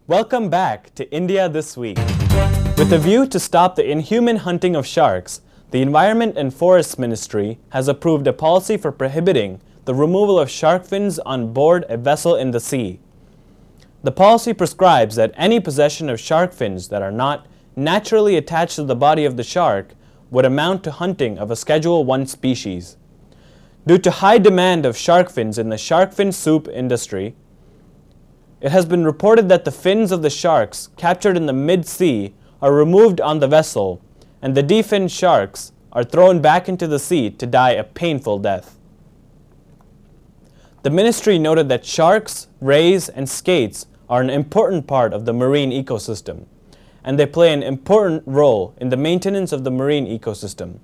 Welcome back to India This Week. With a view to stop the inhuman hunting of sharks, the Environment and Forests Ministry has approved a policy for prohibiting the removal of shark fins on board a vessel in the sea. The policy prescribes that any possession of shark fins that are not naturally attached to the body of the shark would amount to hunting of a Schedule I species. Due to high demand of shark fins in the shark fin soup industry, it has been reported that the fins of the sharks captured in the mid-sea are removed on the vessel, and the definned sharks are thrown back into the sea to die a painful death. The ministry noted that sharks, rays, and skates are an important part of the marine ecosystem, and they play an important role in the maintenance of the marine ecosystem,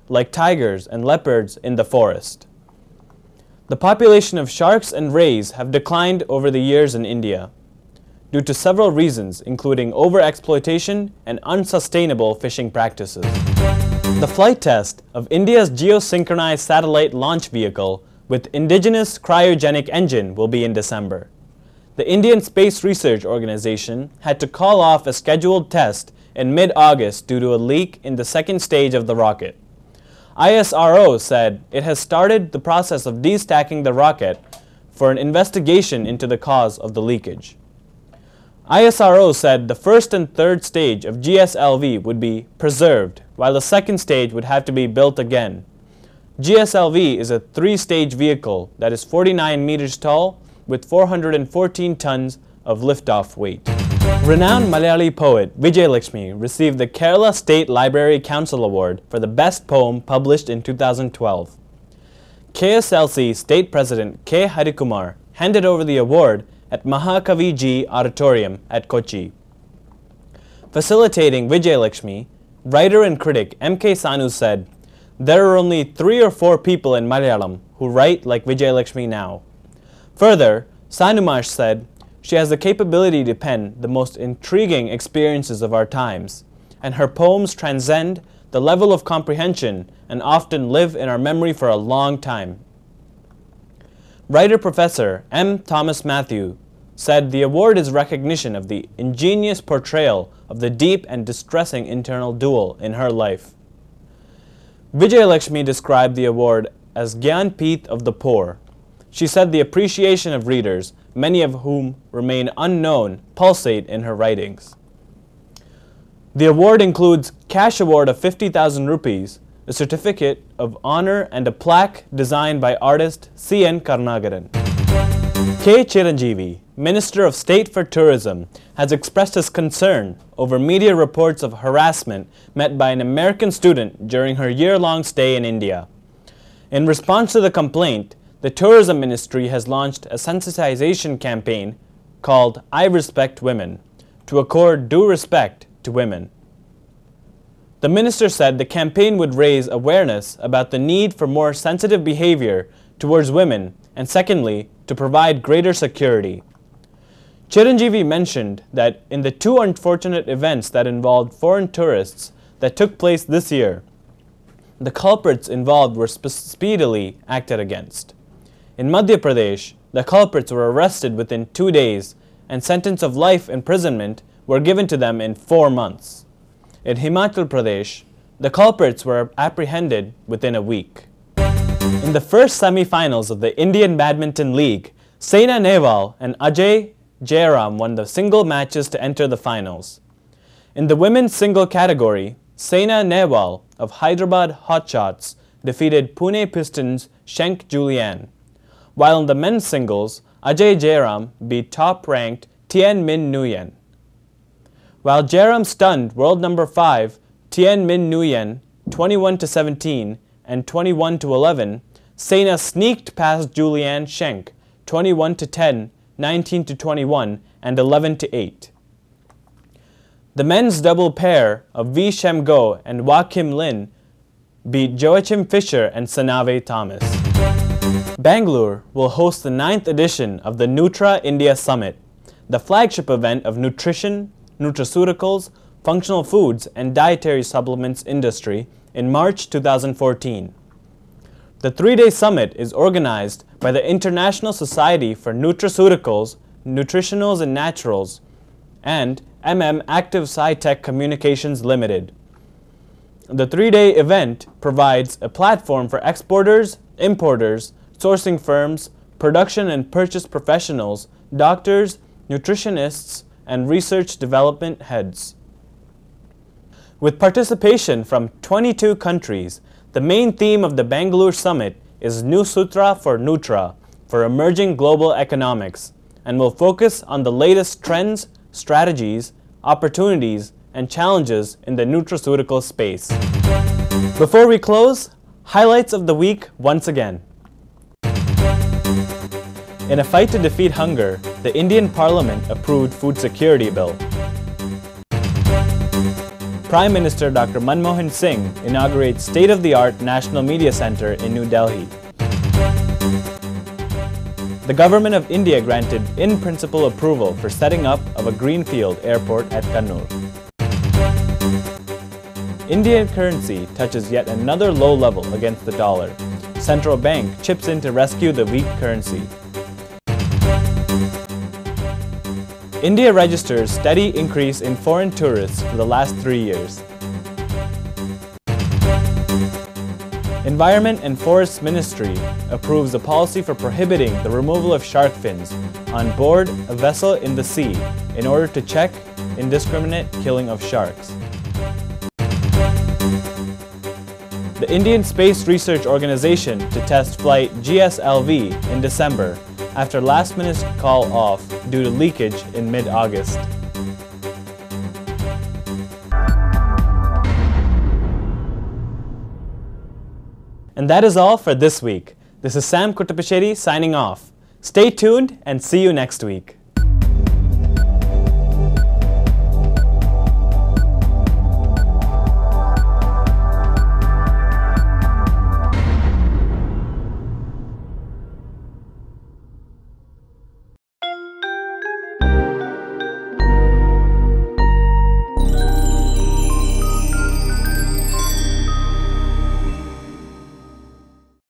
like tigers and leopards in the forest. The population of sharks and rays have declined over the years in India due to several reasons, including overexploitation and unsustainable fishing practices. The flight test of India's geosynchronized satellite launch vehicle with indigenous cryogenic engine will be in December. The Indian Space Research Organization had to call off a scheduled test in mid-August due to a leak in the second stage of the rocket. ISRO said it has started the process of destacking the rocket for an investigation into the cause of the leakage. ISRO said the first and third stage of GSLV would be preserved, while the second stage would have to be built again. GSLV is a three-stage vehicle that is 49 meters tall with 414 tons of liftoff weight. Renowned Malayali poet Vijayalakshmi received the Kerala State Library Council Award for the best poem published in 2012. KSLC State President K. Harikumar handed over the award at Mahakavi Ji Auditorium at Kochi. Facilitating Vijayalakshmi, writer and critic M.K. Sanu said, "There are only 3 or 4 people in Malayalam who write like Vijayalakshmi now." Further, Sanumarsh said, "She has the capability to pen the most intriguing experiences of our times, and her poems transcend the level of comprehension and often live in our memory for a long time." Writer-Professor M. Thomas Matthew said the award is recognition of the ingenious portrayal of the deep and distressing internal duel in her life. Vijayalakshmi described the award as Gyan Peeth of the poor. She said the appreciation of readers, many of whom remain unknown, pulsate in her writings. The award includes cash award of 50,000 rupees, a certificate of honor, and a plaque designed by artist C.N. Karnagaran. K. Chiranjeevi, Minister of State for Tourism, has expressed his concern over media reports of harassment met by an American student during her year-long stay in India. In response to the complaint, the Tourism Ministry has launched a sensitization campaign called I Respect Women to accord due respect to women. The minister said the campaign would raise awareness about the need for more sensitive behavior towards women and, secondly, to provide greater security. Chiranjeevi mentioned that in the 2 unfortunate events that involved foreign tourists that took place this year, the culprits involved were speedily acted against. In Madhya Pradesh, the culprits were arrested within 2 days and sentence of life imprisonment were given to them in 4 months. In Himachal Pradesh, the culprits were apprehended within a week. In the first semi-finals of the Indian Badminton League, Saina Nehwal and Ajay Jairam won the single matches to enter the finals. In the women's single category, Saina Nehwal of Hyderabad Hotshots defeated Pune Pistons' Shenk Julian, while in the men's singles, Ajay Jairam beat top-ranked Tien Minh Nguyen. While Jairam stunned world number 5 Tien Minh Nguyen 21-17 and 21-11, Saina sneaked past Julian Shenk 21-10, 19-21, and 11-8. The men's double pair of V. Shem Go and Wah Kim Lin beat Joachim Fischer and Sanave Thomas. Bangalore will host the 9th edition of the Nutra India Summit, the flagship event of nutrition, nutraceuticals, functional foods, and dietary supplements industry in March 2014. The 3-day summit is organized by the International Society for Nutraceuticals, Nutritionals and Naturals, and Active Sci-Tech Communications Limited. The 3-day event provides a platform for exporters, importers, sourcing firms, production and purchase professionals, doctors, nutritionists, and research development heads. With participation from 22 countries, the main theme of the Bangalore Summit is New Sutra for Nutra for emerging global economics, and will focus on the latest trends, strategies, opportunities, and challenges in the nutraceutical space. Before we close, highlights of the week once again. In a fight to defeat hunger, the Indian Parliament approved Food Security Bill. Prime Minister Dr. Manmohan Singh inaugurates state-of-the-art National Media Center in New Delhi. The Government of India granted in-principle approval for setting up of a greenfield airport at Kannur. Indian currency touches yet another low level against the dollar. Central bank chips in to rescue the weak currency. India registers steady increase in foreign tourists for the last 3 years. Environment and Forests Ministry approves a policy for prohibiting the removal of shark fins on board a vessel in the sea in order to check indiscriminate killing of sharks. The Indian Space Research Organization to test flight GSLV in December after last-minute call off due to leakage in mid-August. And that is all for this week. This is Sam Kuttapacheri signing off. Stay tuned and see you next week.